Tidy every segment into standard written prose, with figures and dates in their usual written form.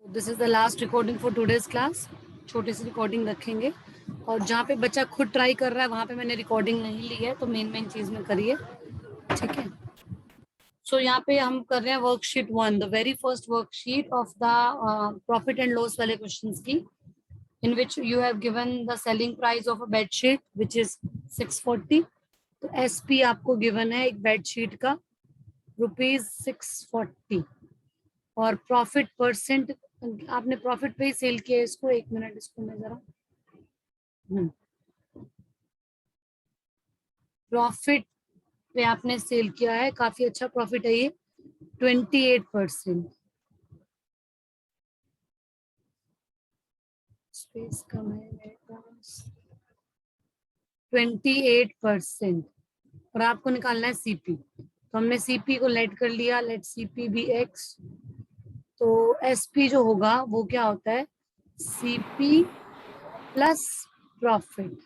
This is the last recording for today's class. छोटी सी recording रखेंगे और जहाँ पे बच्चा खुद ट्राई कर रहा है वहाँ पे मैंने रिकॉर्डिंग नहीं ली है, तो मेन चीज में करिए, ठीक है। सो यहाँ पे हम कर रहे हैं worksheet 1, the very first worksheet of the profit and loss वाले क्वेश्चंस की, in which you have given the selling price of a bed sheet which is 640। तो SP आपको गिवन है एक बेड शीट का ₹640 और प्रॉफिट परसेंट आपने profit पे ही सेल किया इसको। एक मिनट, इसको मैं जरा प्रॉफिट पे आपने सेल किया है, काफी अच्छा प्रॉफिट है ये, 28%। स्पेस कम है मेरे पास, 28%। और आपको निकालना है सीपी, तो हमने सीपी को लेट कर लिया, लेट सीपी बी एक्स। तो एसपी जो होगा वो क्या होता है, सीपी प्लस प्रॉफिट,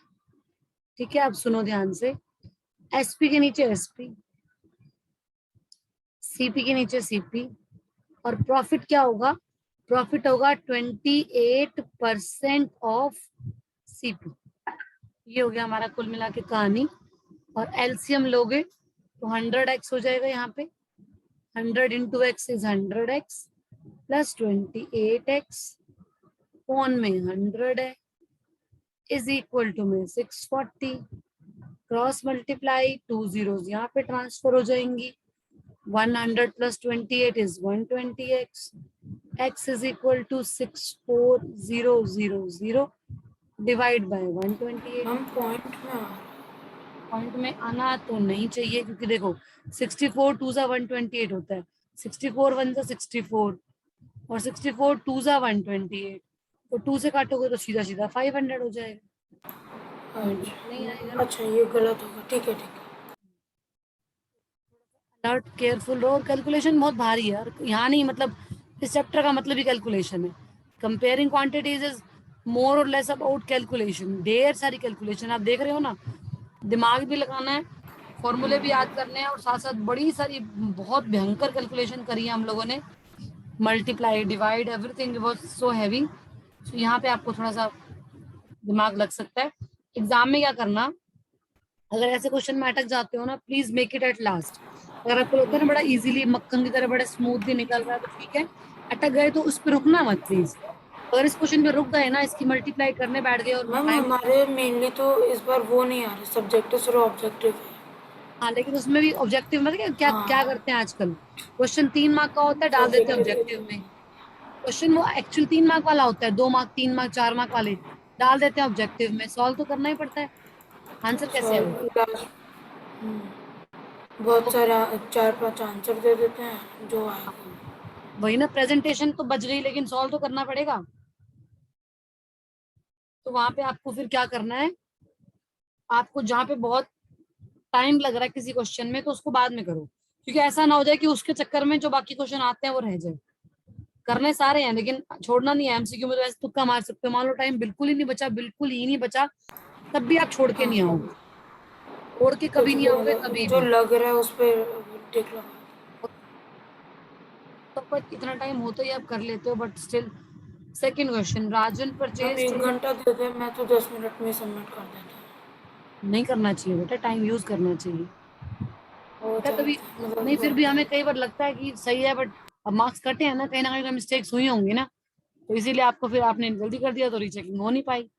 ठीक है। अब सुनो ध्यान से, एसपी के नीचे एसपी, सीपी के नीचे सीपी, और प्रॉफिट क्या होगा, प्रॉफिट होगा 28% ऑफ सीपी। ये हो गया हमारा कुल मिला के कहानी। और एलसीएम लोगे तो 100x हो जाएगा यहाँ पे, 100 into x is 100x plus 28x कौन में 100 है इज इक्वल टू में 640, क्रॉस मल्टीप्लाई 2 zeros यहाँ पे ट्रांसफर हो जाएंगी, 100 plus 28 is 120x, x is equal to 64000 divide by 128। हम पॉइंट में आना तो नहीं चाहिए, क्योंकि देखो 64 2 सा 128 होता है, 64 1 सा 64 और 64 2 सा 128, तो 2 से काटोगे तो सीधा सीधा 500 हो जाएगा, पॉइंट नहीं आएगा। अच्छा ये गलत होगा, ठीक है ठीक है। अलर्ट केयरफुल रहो, और कैलकुलेशन बहुत भारी है, और यहाँ नहीं, मतलब इस चैप्टर का मतलब ही कैलकुलेशन है। कंपेयरिंग क्वांटिटीज इज मोर और लेस अबाउट कैलकुलेशन, ढेर सारी कैलकुलेशन आप देख रहे हो ना, दिमाग भी लगाना है, फॉर्मूले भी याद करने हैं, और साथ साथ बड़ी सारी बहुत भयंकर कैलकुलेशन करी है हम लोगों ने, multiply divide everything was so heavy. तो यहाँ पे आपको थोड़ा सा दिमाग लग सकता है। एग्जाम में क्या करना, अगर ऐसे क्वेश्चन में अटक जाते हो ना, please make it at last. अगर आपको लगता है ना बड़ा इजीली मक्खन की तरह बड़ा स्मूथली निकल रहा है तो ठीक है, अटक गए तो उस पर रुकना मत प्लीज। अगर इस क्वेश्चन पे रुक गए ना, इसकी मल्टीप्लाई करने बैठ गए और मैम टाइम, हमारे मेनली तो इस बार वो नहीं आ रहे, सब्जेक्टिव सिर्फ ऑब्जेक्टिव है। हाँ लेकिन उसमें भी ऑब्जेक्टिव मतलब क्या क्या हाँ करते हैं आजकल, क्वेश्चन 3 मार्क का होता है डाल देते हैं सब्जेक्टिव ऑब्जेक्टिव में, क्वेश्चन वो एक्चुअल 3 मार्क वाला होता है, 2 मार्क 3 मार्क 4 मार्क वाले डाल देते हैं ऑब्जेक्टिव में, सॉल्व तो करना ही पड़ता है, आंसर कैसे आएगा। सॉल्व लास्ट बहुत तो सारे 4-5 आंसर दे देते हैं जो आएगा। वही ना, प्रेजेंटेशन तो बच गई लेकिन सॉल्व तो करना पड़ेगा। तो वहां पे आपको फिर क्या करना है, आपको जहाँ पे बहुत टाइम लग रहा है किसी क्वेश्चन में तो उसको बाद में करो, क्योंकि ऐसा ना हो जाए कि उसके चक्कर में जो बाकी क्वेश्चन आते हैं वो रह जाए। करने सारे हैं लेकिन छोड़ना नहीं है, एमसीक्यू में तो ऐसे तुक्का मार सकते हो, मान लो टाइम बिल्कुल ही नहीं बचा, बिल्कुल ही नहीं बचा, तब भी आप छोड़ के नहीं आओगे, छोड़ के कभी कुछ नहीं भी आओगे मतलब कभी जो भी। लग रहा है उस पर टिक लगा। तो पर इतना टाइम होता ही आप कर लेते हो, बट स्टिल। सेकंड क्वेश्चन, राजन हम परचेज 1 घंटा दे दें, मैं तो 10 मिनट में सबमिट कर देता नहीं करना चाहिए बेटा, टाइम यूज करना चाहिए हूँ। हो बेटा। कभी जाता है नहीं, फिर मतलब। भी हमें कई बार लगता है कि सही है, बट अब मार्क्स कटे हैं ना कहीं मिस्टेक्स हुई होंगी ना, तो इसीलिए आपको फिर आपने जल्दी कर दिया तो रीचेकिंग हो नहीं पाई।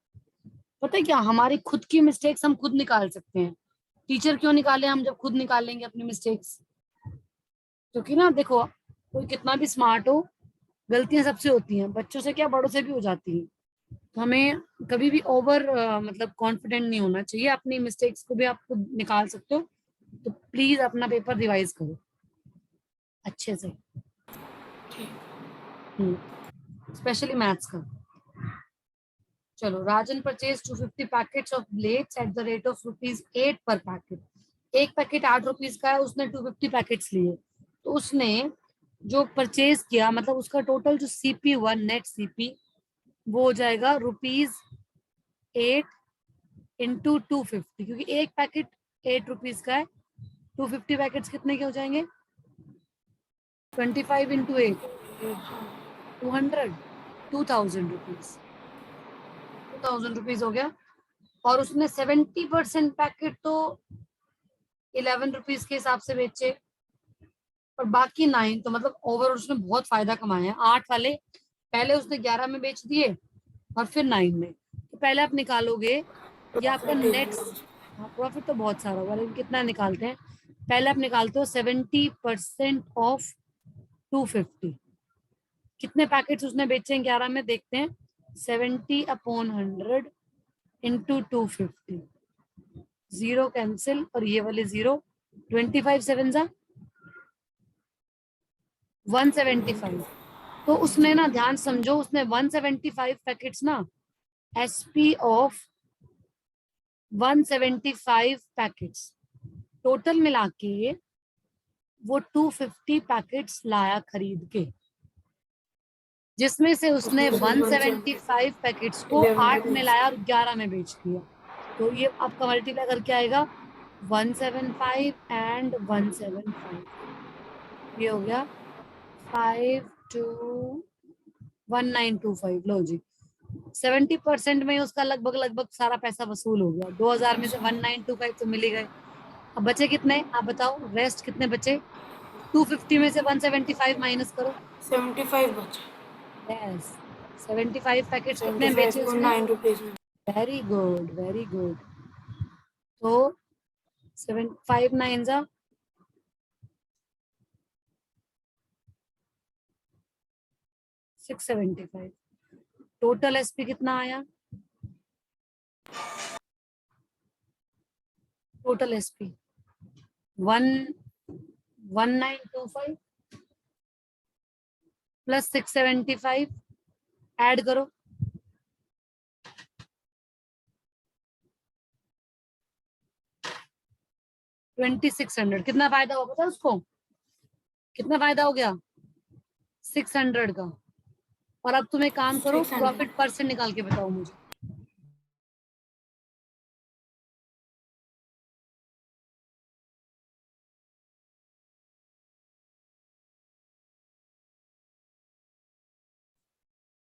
पता है क्या, हमारी खुद की मिस्टेक्स हम खुद निकाल सकते हैं, टीचर क्यों निकाले हम जब खुद निकालेंगे अपनी मिस्टेक्स। क्योंकि ना देखो, कोई कितना भी स्मार्ट हो, गलतियां सबसे होती हैं, बच्चों से क्या बड़ों से भी हो जाती हैं। तो हमें कभी भी ओवर मतलब कॉन्फिडेंट नहीं होना चाहिए, अपनी मिस्टेक्स को भी आप खुद निकाल सकते हो। तो प्लीज अपना पेपर रिवाइज करो अच्छे से, स्पेशली मैथ्स का। चलो, Rajan purchase 250 packets of blades at the rate of ₹8 per packet. एक पैकेट 8 रुपीज का है, उसने 250 पैकेट्स लिए, तो उसने जो परचेज किया मतलब उसका टोटल जो सीपी हुआ, नेट सीपी, वो हो जाएगा ₹8 इंटू 250, क्योंकि एक पैकेट 8 रुपीज का है, 250 पैकेट्स कितने के हो जाएंगे, 25 इंटू 8, 200। ₹2000, ₹2000 हो गया। और उसने 70% पैकेट तो ₹11 के हिसाब से बेचे और बाकी 9, तो मतलब ओवरऑल उसने बहुत फायदा कमाया है। 8 वाले पहले उसने 11 में बेच दिए और फिर 9 में। तो पहले आप निकालोगे ये आपका प्रॉफिट नेट। Is loss. हाँ, प्रॉफिट तो बहुत सारा हुआ, लेकिन कितना निकालते हैं? पहले आप निकालते हो 70% ऑफ 250। कितने पैकेट्स उसने बेचे हैं 11 में, देखते हैं। 70/100 इंटू 250, जीरो कैंसिल और ये वाले जीरो। 25 7 जा 175। तो उसने ना, ध्यान समझो, उसने 175 पैकेट्स ना, एसपी ऑफ 175 पैकेट्स टोटल मिला के वो 250 पैकेट्स लाया खरीद के, जिसमें से उसने उसने सिर्फ 175 पैकेट्स को 11 8 में लाया और 11 में बेच दिया। तो ये आपका मल्टीप्लाई करके आएगा 175 एंड 175, ये हो गया 521925। लो जी, 70% में उसका लगभग लगभग सारा पैसा वसूल हो गया। 2000 में से 1925 तो मिल ही गए। अब बचे कितने आप बताओ, रेस्ट कितने बचे? 250 में से 175 माइनस करो। 75 बचा। यस, 75 पैकेट्स कितने बेचे उसने? 75.9 रुपीज में। Very good, very good. तो 759 जा 675। टोटल एसपी कितना आया? टोटल एसपी 1925 प्लस 675, ऐड करो। 2600। कितना फायदा हुआ पता है उसको? कितना फायदा हो गया? 600 का। और अब तुम एक काम करो, 600 प्रॉफिट परसेंट निकाल के बताओ मुझे।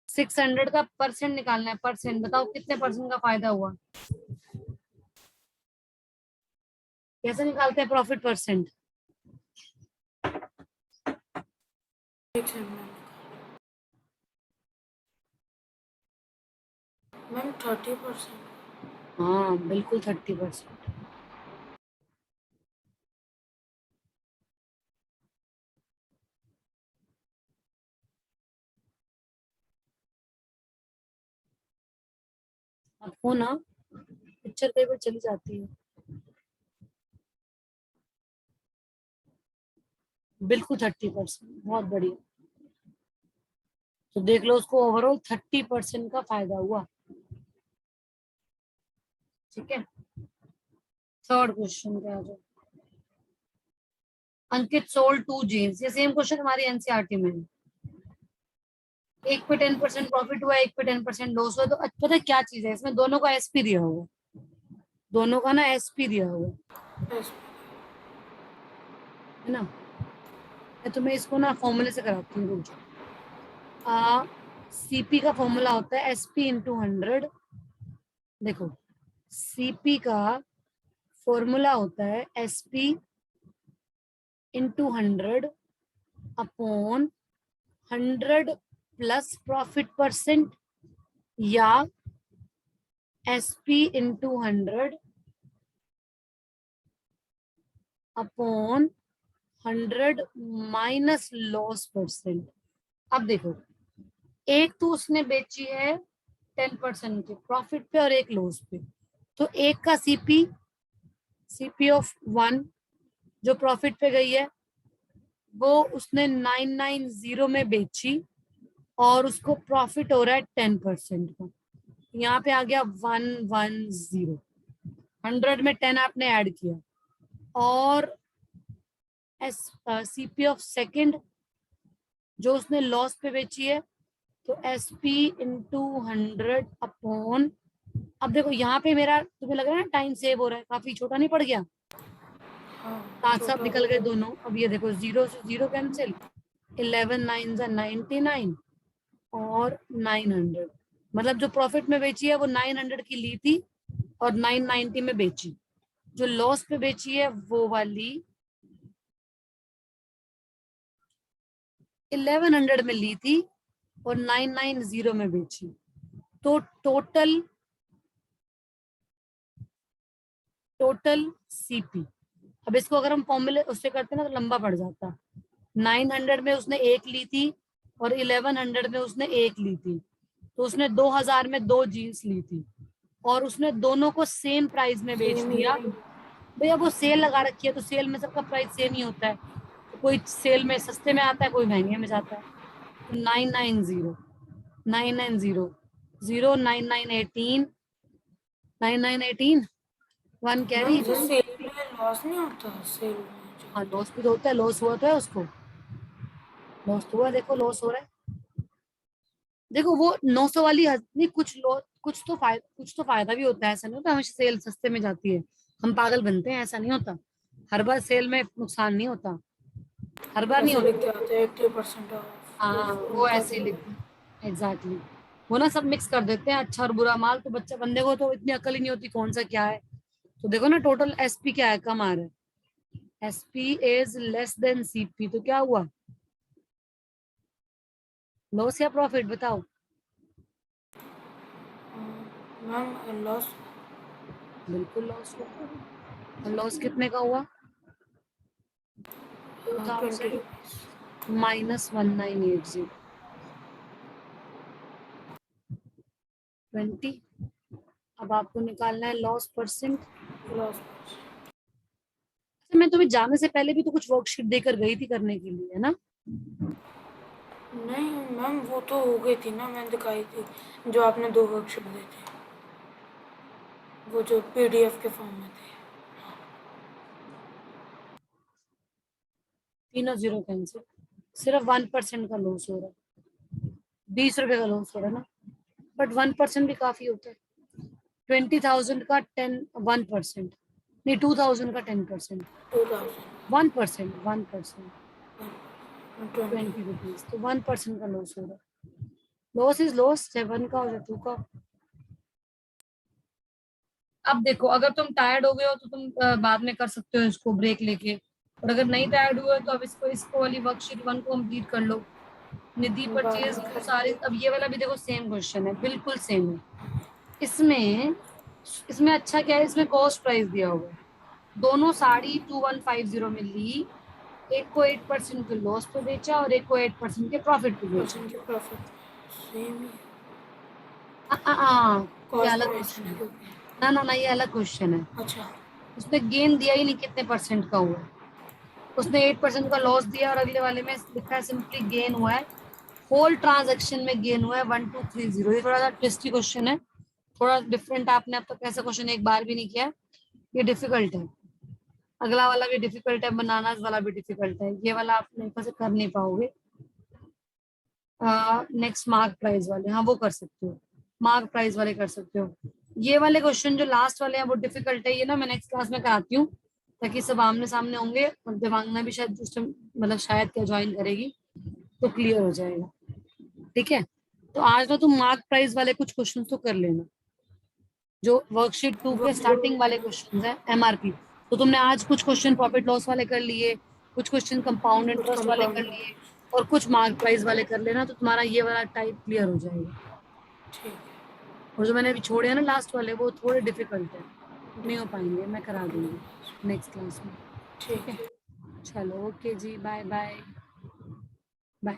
सिक्स हंड्रेड का परसेंट निकालना है, परसेंट बताओ कितने परसेंट का फायदा हुआ? कैसे निकालते हैं प्रॉफिट परसेंट? 600 मैम 30%। हाँ बिल्कुल 30%। अब हो ना, पिक्चर कई बार चली जाती है। बिल्कुल 30%, बहुत बढ़िया। तो देख लो, उसको ओवरऑल 30% का फायदा हुआ। ठीक है, थर्ड क्वेश्चन पे आ जाओ। अंकित सोल्ड 2 जीन्स, ये सेम क्वेश्चन हमारी एनसीईआरटी में है। एक पे 10% प्रॉफिट हुआ, एक पे 10% लॉस हुआ। तो पता है क्या चीज है इसमें? दोनों का एसपी दिया हुआ, दोनों का ना एसपी दिया हुआ है ना। मैं तुम्हें इसको ना फॉर्मूले से कराती हूँ, रुक जाओ। सीपी का फॉर्मूला होता है एसपी इंटू 100। देखो, सीपी का फॉर्मूला होता है SP into 100 upon 100 plus profit percent, या SP into 100 upon 100 minus loss percent. अब देखो, एक तो उसने बेची है 10% के प्रॉफिट पे और एक लॉस पे। तो एक का सीपी, सीपी ऑफ 1 जो प्रॉफिट पे गई है, वो उसने 990 में बेची और उसको प्रॉफिट हो रहा है 10% का। यहाँ पे आ गया 110। 100 में 10 आपने ऐड किया। और एस सीपी ऑफ सेकंड जो उसने लॉस पे बेची है, तो एस पी इंटू 100 अपॉन। अब देखो यहाँ पे मेरा, तुम्हें लग रहा है ना टाइम सेव हो रहा है, काफी छोटा नहीं पड़ गया? साथ साथ निकल गए दोनों। अब ये देखो, जीरो से जीरो कैंसिल, 11 9 99 और 900, मतलब जो प्रॉफिट में बेची है वो 900 की ली थी और 990 में बेची। जो लॉस पे बेची है वो वाली 1100 में ली थी और 990 में बेची। तो टोटल सीपी, अब इसको अगर हम फॉर्मूले उससे करते ना तो लंबा पड़ जाता। 900 में उसने एक ली थी और 1100 में उसने एक ली थी, तो उसने 2000 में 2 जीन्स ली थी और उसने दोनों को सेम प्राइस में बेच सेम ही दिया। है। भैया वो सेल लगा रखी है तो सेल में सबका प्राइस सेम ही होता है, तो कोई सेल में सस्ते में आता है, कोई महंगे में जाता है। तो 990 990 0 9918 9918 वन कैरी। मैम जो सेल में लॉस नहीं होता, सेल में जो हाँ होता लॉस भी तो होता है, लॉस हुआ तो है उसको, लॉस तो हुआ, देखो लॉस हो रहा है। देखो वो 900 वाली नहीं, कुछ तो फायदा भी होता है, ऐसा नहीं होता हमेशा सेल सस्ते में जाती है, हम पागल बनते हैं, ऐसा नहीं होता। हर बार सेल में नुकसान नहीं होता, हर बार है। नहीं ऐसे लिख होता। के आते हैं 80% ऑफ, तो हाँ वो उनका ऐसे ही जो लिखते हैं, एग्जैक्टली। वो ना सब मिक्स कर देते हैं, अच्छा और बुरा माल, तो बच्चा बंदे को तो इतनी अकल ही नहीं होती कौन सा क्या है। तो देखो ना टोटल एसपी क्या है, कम आ रहा है, SP is less than CP, तो क्या हुआ, लॉस या प्रॉफिट बताओ। मैम लॉस बिल्कुल लॉस हुआ, और लॉस कितने का हुआ, 20 2000 रुपीज़। माइनस 1980 20। अब आपको निकालना है लॉस परसेंट। लॉस मैं तुम्हें जाने से पहले भी तो कुछ वर्कशीट देकर गई थी करने के लिए, है ना। नहीं मैम, वो तो हो गई थी ना, मैंने दिखाई थी जो आपने 2 वर्कशीट दी थी, वो जो पीडीएफ के फॉर्म में थे। तीनों जीरो कैंसिल, सिर्फ 1% का लॉस हो रहा है, 20 रुपए का लॉस हो रहा है ना, बट 1% भी काफी होता है। 20,000 का 1%, नहीं 2000 का 10%, 1%, 1%, 2020। 20 रुपीज, तो 1% का लॉस हो रहा है। लॉस इज लॉस, चाहे 1 का हो या 2 का। अब देखो अगर तुम टायर्ड हो गए हो तो तुम बाद में कर सकते हो इसको ब्रेक लेके, और अगर नहीं टायर्ड हुए तो अब इसको वाली वर्कशीट 1 को कंप्लीट कर लो। निधि बाद परचेज में कर सारे, अब ये वाला भी देखो सेम क्वेश्चन है, बिल्कुल सेम है। इसमें इसमें अच्छा क्या है, इसमें कॉस्ट प्राइस दिया हुआ है, दोनों साड़ी 2150 में ली, एक को 8% के लॉस पे बेचा और एक को 8% के प्रॉफिट पे बेचा। परसेंट के प्रॉफिट सेम ही ये कॉस्ट अलग प्राइस क्वेश्चन है है, क्योंकि। ना ना ना ये अलग क्वेश्चन है। अच्छा। उसने गेन दिया ही नहीं कितने परसेंट का हुआ, उसने 8% का लॉस दिया और अगले वाले में लिखा है सिंपली गेन हुआ है, होल ट्रांजैक्शन में गेन हुआ है 1230। ये थोड़ा सा ट्विस्टी क्वेश्चन है, थोड़ा डिफरेंट, आपने अब तक ऐसा क्वेश्चन एक बार भी नहीं किया है, ये डिफिकल्ट है। अगला वाला भी डिफिकल्ट है, बनानास वाला भी डिफिकल्ट है, ये वाला आप मेरे ख्याल से कर नहीं पाओगे। नेक्स्ट मार्क प्राइस वाले, हाँ वो कर सकते हो, मार्क प्राइस वाले कर सकते हो। ये वाले क्वेश्चन जो लास्ट वाले हैं वो डिफिकल्ट है, ये ना मैं नेक्स्ट क्लास में कराती हूँ, ताकि सब आमने सामने होंगे और देवांगना भी शायद उस टाइम मतलब शायद क्या ज्वाइन करेगी तो क्लियर हो जाएगा, ठीक है। तो आज ना तुम मार्क प्राइस वाले कुछ क्वेश्चन तो कर लेना, जो वर्कशीट 2 के स्टार्टिंग वाले क्वेश्चन है एमआरपी। तो तुमने आज कुछ क्वेश्चन प्रॉफिट लॉस वाले कर लिए, कुछ क्वेश्चन कंपाउंड कुछ इंटरेस्ट वाले कर कंपाउंड। लिए, और कुछ मार्क प्राइस वाले कर लेना, तो तुम्हारा ये वाला टाइप क्लियर हो जाएगा। ठीक है। और जो मैंने अभी छोड़े हैं ना लास्ट वाले, वो थोड़े डिफिकल्ट है, नहीं हो पाएंगे, मैं करा डिफिकल्ट दूंगी होगा। नेक्स्ट क्लास में, ठीक ठीक है। है। चलो ओके जी, बाय बाय बाय।